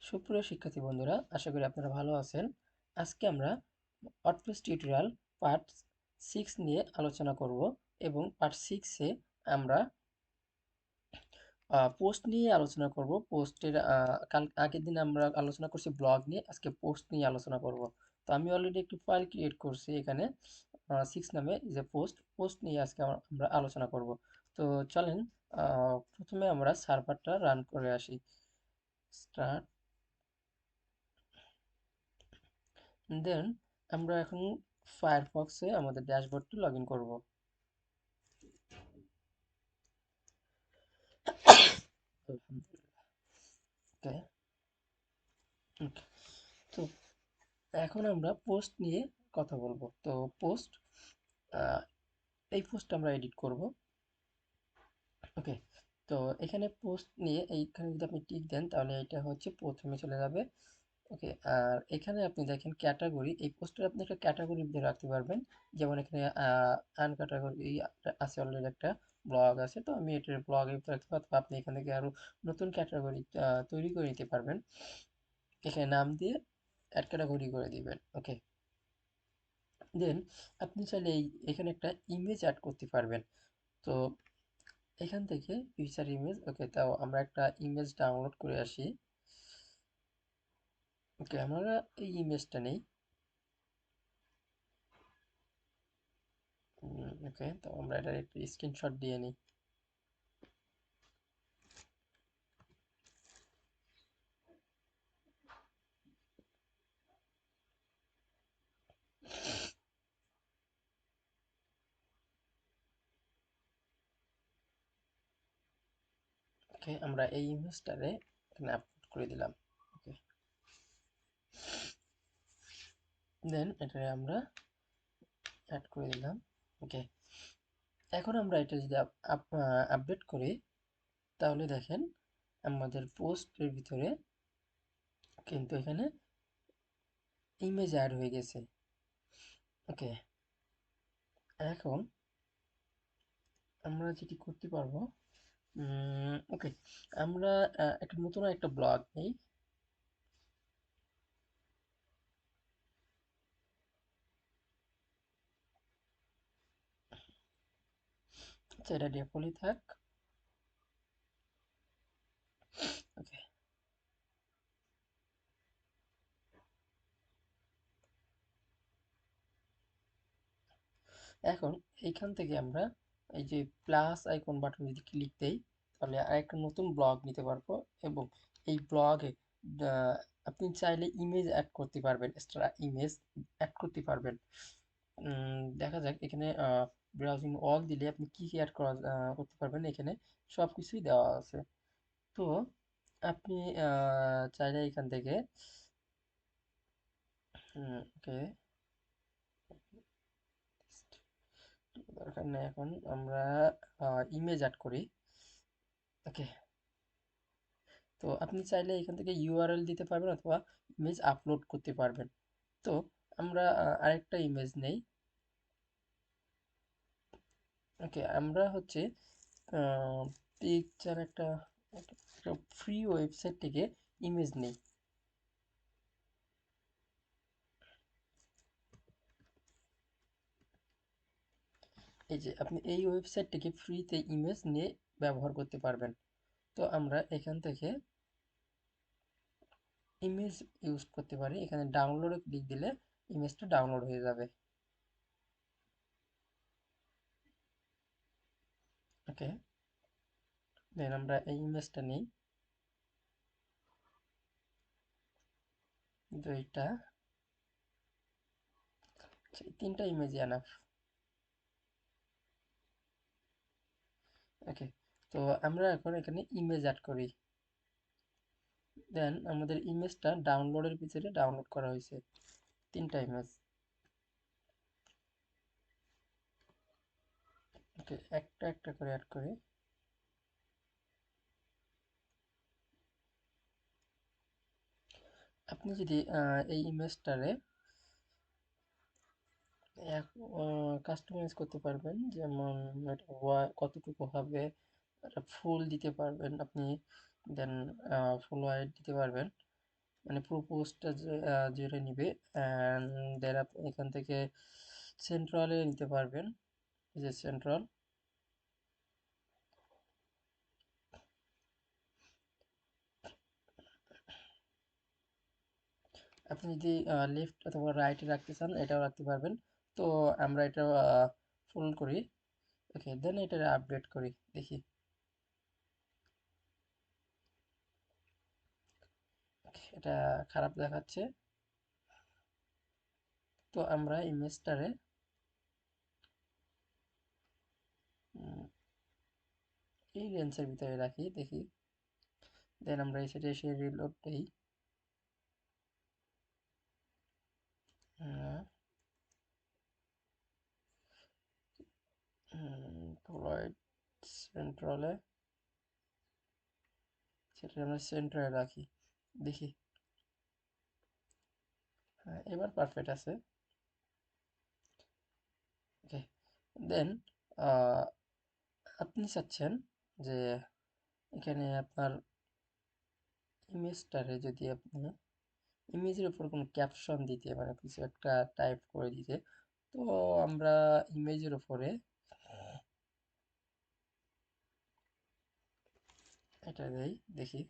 সুপ্রিয় শিক্ষার্থী বন্ধুরা, আশা করি আপনারা ভালো আছেন। আজকে আমরা ওয়ার্ডপ্রেস টিউটোরিয়াল পার্ট 6 নিয়ে আলোচনা করব এবং পার্ট 6 এ আমরা পোস্ট নিয়ে আলোচনা করব। পোস্টের আগের দিন আমরা আলোচনা করছি ব্লগ নিয়ে, আজকে পোস্ট নিয়ে আলোচনা করব। তো আমি অলরেডি একটি ফাইল ক্রিয়েট করছি এখানে 6 নামে, যে পোস্ট নিয়ে আজকে আমরা আলোচনা করব। তো চলেন প্রথমে আমরা সার্ভারটা রান করে আসি। স্টার্ট। দেন আমরা এখন ফায়ারফক্সে আমাদের ড্যাশবোর্ডটি লগ ইন করবো। আলহামদুলিল্লাহ। ওকে, তো এখন আমরা পোস্ট নিয়ে কথা বলবো। তো পোস্ট, এই পোস্ট আমরা এডিট করব। ওকে, তো এখানে পোস্ট নিয়ে এইখানে যদি আপনি টিক দেন তাহলে এটা হচ্ছে প্রথমে চলে যাবে। ওকে, আর এখানে আপনি দেখেন ক্যাটাগরি, এই পোস্টের আপনি একটা ক্যাটাগরি দিয়ে রাখতে পারবেন। যেমন এখানে আন ক্যাটাগরি আছে, অলরেডি একটা ব্লগ আছে, তো আমি এটার ব্লগে রাখতে পারবো। আপনি এখান থেকে আরো নতুন ক্যাটাগরি তৈরি করে নিতে পারবেন। এখানে নাম দিয়ে অ্যাড ক্যাটাগরি করে দিবেন। ওকে, দেন আপনি চাইলে এখানে একটা ইমেজ অ্যাড করতে পারবেন। তো এখান থেকে ফিচার ইমেজ, ওকে, তাও আমরা একটা ইমেজ ডাউনলোড করে আসি। ওকে, আমরা এই ইমেজটা নেই। ওকে, তো আমরা এটার একটু স্ক্রিনশট দিয়ে নিই। ওকে, আমরা এই ইমেজটারে এখানে আপলোড করে দিলাম। ওকে, দেন এটারে আমরা অ্যাড করে দিলাম। ওকে, এখন আমরা এটা যদি আপডেট করি তাহলে দেখেন আমাদের পোস্টের ভিতরে কিন্তু এখানে ইমেজ অ্যাড হয়ে গেছে। ওকে, এখন আমরা যেটি করতে পারবো, ওকে, আমরা একটা নতুন একটা ব্লগ নেই। আচ্ছা, এটা ডিফল্টই থাক। ওকে, এখন এইখান থেকে আমরা এই যে প্লাস আইকন বাটন যদি ক্লিক দেই তাহলে আরেকটা নতুন ব্লগ নিতে পারবো। এবং এই ব্লগে আপনি চাইলে ইমেজ অ্যাড করতে পারবেন, এক্সট্রা ইমেজ অ্যাড করতে পারবেন। দেখা যাক এখানে ব্রাউজিং অল দিলে আপনি কি কি অ্যাড করতে পারবেন, এখানে সব কিছুই দেওয়া আছে। তো আপনি চাইলে এখান থেকে ওকে, দরকার নেই, এখন আমরা ইমেজ অ্যাড করি। ওকে, তো আপনি চাইলে এখান থেকে ইউআরএল দিতে পারবেন অথবা ইমেজ আপলোড করতে পারবেন। তো আমরা আরেকটা ইমেজ নেই। ওকে, আমরা হচ্ছে পিকচার একটা ফ্রি ওয়েবসাইট থেকে ইমেজ নেই। এই যে আপনি এই ওয়েবসাইট থেকে ফ্রিতে ইমেজ নিয়ে ব্যবহার করতে পারবেন। তো আমরা এখান থেকে ইমেজ ইউজ করতে পারি। এখানে ডাউনলোডে ক্লিক দিলে ইমেজটা ডাউনলোড হয়ে যাবে। ওকে, দেন আমরা এই ইমেজটা নিই, দুইটা, তিনটা ইমেজ এনাফ। ওকে, তো আমরা এখন এখানে ইমেজ অ্যাড করি। দেন আমাদের ইমেজটা ডাউনলোডের ভিতরে ডাউনলোড করা হয়েছে, তিনটা ইমেজ। ওকে, একটা একটা করে অ্যাড করি। আপনি যদি এই ইমেজটারে কাস্টমাইজ করতে পারবেন, যেমন কতটুকু হবে, একটা ফুল দিতে পারবেন আপনি, দেন ফুল হোয়াইট দিতে পারবেন। মানে পুরো পোস্টটা যেটা নিবে, অ্যান্ড দেন আপনি এখান থেকে সেন্ট্রালে নিতে পারবেন। এই যে সেন্ট্রাল, আপনি যদি লেফট অথবা রাইটে রাখতে চান এটাও রাখতে পারবেন। তো আমরা এটা ফুল করি। ওকে, দেন এটা আপডেট করি, দেখি। Okay, এটা খারাপ দেখাচ্ছে। তো আমরা ইমেজটারে এই রেঞ্জের ভিতরে রাখি, দেখি। দেন আমরা এই সাইডে এসে রিলোড দিই। প্রোভাইড সেন্ট্রালে, সেটা আমরা সেন্টারে রাখি, দেখি। হ্যাঁ, এবার পারফেক্ট আছে। ওকে, দেন আপনি চাচ্ছেন যে এখানে আপনার ইমেজটারে যদি আপনি ইমেজের উপর কোনো ক্যাপশন দিতে, মানে কিছু একটা টাইপ করে দিতে, তো আমরা ইমেজের উপরে এটা দেই, দেখি।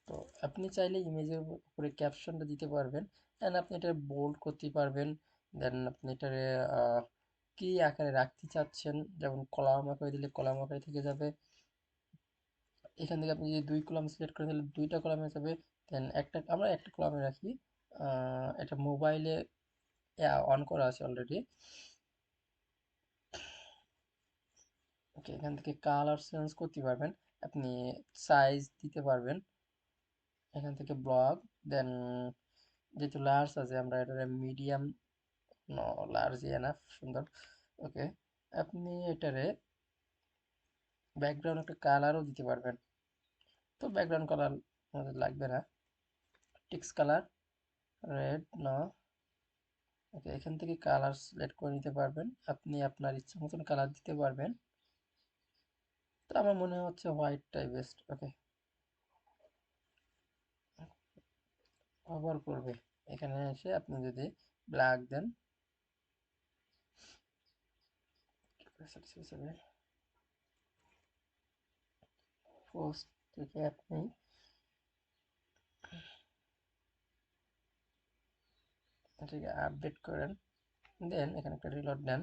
তো আপনি চাইলে ইমেজের উপরে ক্যাপশনটা দিতে পারবেন, দেন আপনি এটা বোল্ড করতে পারবেন। দেন আপনি এটারে কি আকারে রাখতে চাচ্ছেন, যেমন কলাম আকারে দিলে কলাম আকারে থেকে যাবে। এখান থেকে আপনি যদি 2 কলাম সিলেক্ট করেন তাহলে 2টা কলামে যাবে। দেন আমরা একটা কলামে রাখি। এটা মোবাইলে অন করা আছে অলরেডি। ওকে, এখান থেকে কালার চেঞ্জ করতে পারবেন, আপনি সাইজ দিতে পারবেন এখান থেকে ব্লক। দেন যেহেতু লার্জ আছে আমরা এটা মিডিয়াম, নো লার্জ এনাফ, সুন্দর। ওকে, আপনি এটারে ব্যাকগ্রাউন্ড একটা কালারও দিতে পারবেন। তো ব্যাকগ্রাউন্ড কালার আমাদের লাগবে না, টেক্সট কালার রেড না। ওকে, এখান থেকে কালার সিলেক্ট করে নিতে পারবেন, আপনি আপনার ইচ্ছা মতন কালার দিতে পারবেন। তো আমার মনে হচ্ছে হোয়াইটটাই বেস্ট। ওকে, কভার করবে, এখানে এসে আপনি যদি ব্ল্যাক দেন, পোস্ট থেকে আপনি এটাকে আপডেট করেন, দেন এখানে একটা রিলোড দেন।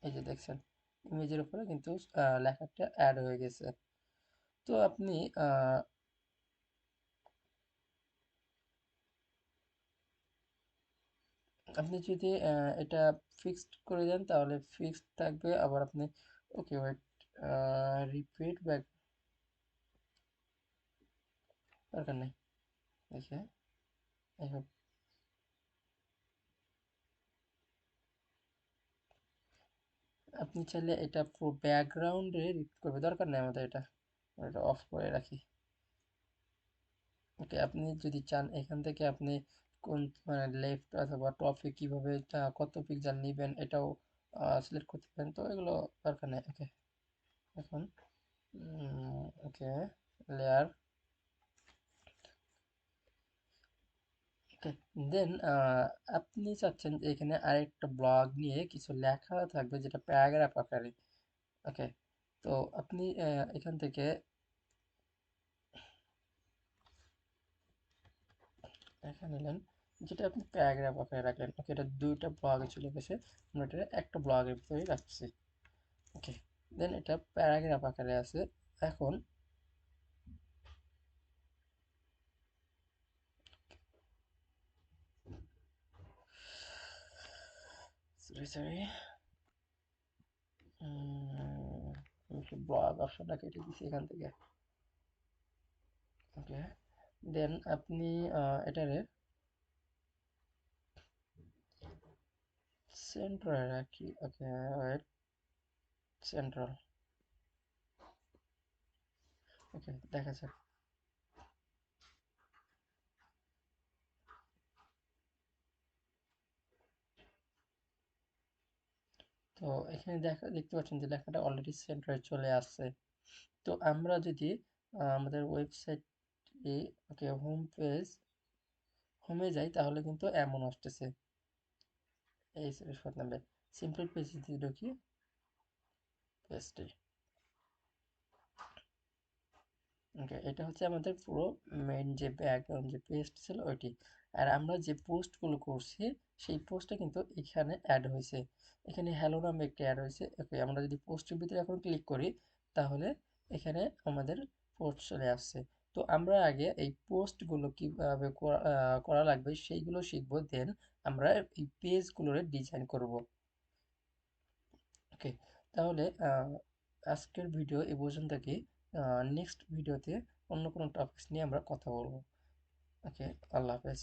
এই যে দেখছেন ইমেজের উপরে কিন্তু লেখাটা অ্যাড হয়ে গেছে। তো আপনি আপনি যদি এটা ফিক্সড করে দেন তাহলে ফিক্সড থাকবে, আবার আপনি ওকে ওয়েট, রিপিট ব্যাক দরকার নেই, দেখে এই হোক। আপনি চাইলে এটা পুরো ব্যাকগ্রাউন্ডে রিপিট করবে, দরকার নেই আমাদের এটা, এটা অফ করে রাখি। ওকে, আপনি যদি চান এখান থেকে আপনি কোন মানে লেফট অথবা টপে কিভাবে কত পিক্সেল নেবেন এটাও সিলেক্ট করতে পারেন, তো এগুলো দরকার নেই। ওকে, এখন ওকে, লেয়ার। ওকে, দেন আপনি চাচ্ছেন যে এখানে আরেকটা ব্লগ নিয়ে কিছু লেখা থাকবে যেটা প্যারাগ্রাফ আকারে। ওকে, তো আপনি এখান থেকে লেখা নিলেন যেটা আপনি প্যারাগ্রাফ আকারে রাখলেন। ওকে, এটা 2টা ব্লগে চলে গেছে, আমরা এটা একটা ব্লগের ভিতরেই রাখছি। ওকে, দেন এটা প্যারাগ্রাফ আকারে আছে। এখন সরি সরি, ব্লগ অপশনটা কেটে দিচ্ছি এখান থেকে। ওকে, দেন আপনি এটারে সেন্টারে রাখি। ওকে, ওয়েট, সেন্ট্রাল। ওকে, দেখা যাক। তো এখানে দেখতে পাচ্ছেন যে লেখাটা অলরেডি সেন্টারে চলে আসছে। তো আমরা যদি আমাদের ওয়েবসাইট, ওকে, হোমে যাই, তাহলে কিন্তু এমন আসতেছে। এই নাম্বার সিম্পল পেজ দিয়ে ঢুকি, পেজটি। ওকে, এটা হচ্ছে আমাদের পুরো মেইন যে ব্যাকগ্রাউন্ড যে পেজটা ছিল ওইটি। আর আমরা যে পোস্টগুলো করছি সেই পোস্টটা কিন্তু এখানে অ্যাড হয়েছে। এখানে হ্যালো নামে একটি অ্যাড হয়েছে। ওকে, আমরা যদি পোস্টের ভিতরে এখন ক্লিক করি, তাহলে এখানে আমাদের পোস্ট চলে আসছে। তো আমরা আগে এই পোস্টগুলো কিভাবে করা লাগবে সেইগুলো শিখবো, দেন আমরা এই পেজগুলোর ডিজাইন করব। ওকে, তাহলে আজকের ভিডিও এই পর্যন্তই। নেক্সট ভিডিওতে অন্য কোনো টপিকস নিয়ে আমরা কথা বলবো। ওকে, আল্লাহ হাফেজ।